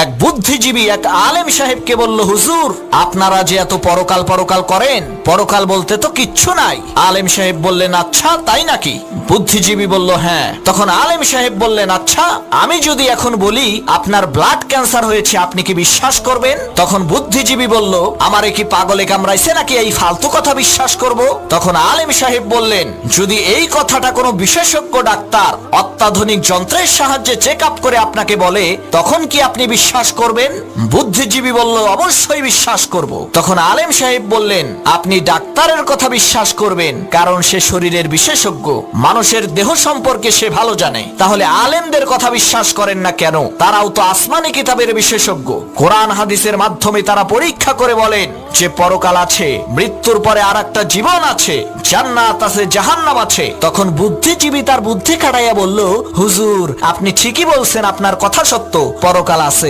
এক বুদ্ধিজীবী এক আলেম সাহেবকে বলল, হুজুর আপনারা যে এত পরকাল পরকাল করেন, পরকাল বলতে তো কিচ্ছু নাই। আলেম সাহেব বললেন, আচ্ছা তাই নাকি? বুদ্ধিজীবী বলল, হ্যাঁ। তখন আলেম সাহেব বললেন, আচ্ছা আমি যদি এখন বলি আপনার ব্লাড ক্যান্সার হয়েছে, আপনি কি বিশ্বাস করবেন? তখন বুদ্ধিজীবী বলল, আমারে কি পাগলে কামড়াইছে নাকি এই ফালতু কথা বিশ্বাস করব? তখন আলেম সাহেব বললেন, যদি এই কথাটা কোনো বিশেষজ্ঞ ডাক্তার অত্যাধুনিক যন্ত্রের সাহায্যে চেক আপ করে আপনাকে বলে, তখন কি আপনি বিশ্বাস করবেন? বুদ্ধিজীবী বলল, অবশ্যই বিশ্বাস করব। তখন আলেম সাহেব বললেন, আপনি ডাক্তারের কথা বিশ্বাস করবেন, কারণ সে শরীরের বিশেষজ্ঞ, মানুষের দেহ সম্পর্কে সে ভালো জানে। তাহলে আলেমদের কথা বিশ্বাস করেন না কেন? তারাও তো আসমানি কিতাবের বিশেষজ্ঞ। কোরআন হাদিসের মাধ্যমে তারা পরীক্ষা করে বলেন যে পরকাল আছে, মৃত্যুর পরে আর একটা জীবন আছে, জান্নাত আছে, জাহান্নাম আছে। তখন বুদ্ধিজীবী তার বুদ্ধি খাটাইয়া বলল, হুজুর আপনি ঠিকই বলছেন, আপনার কথা সত্য, পরকাল আছে।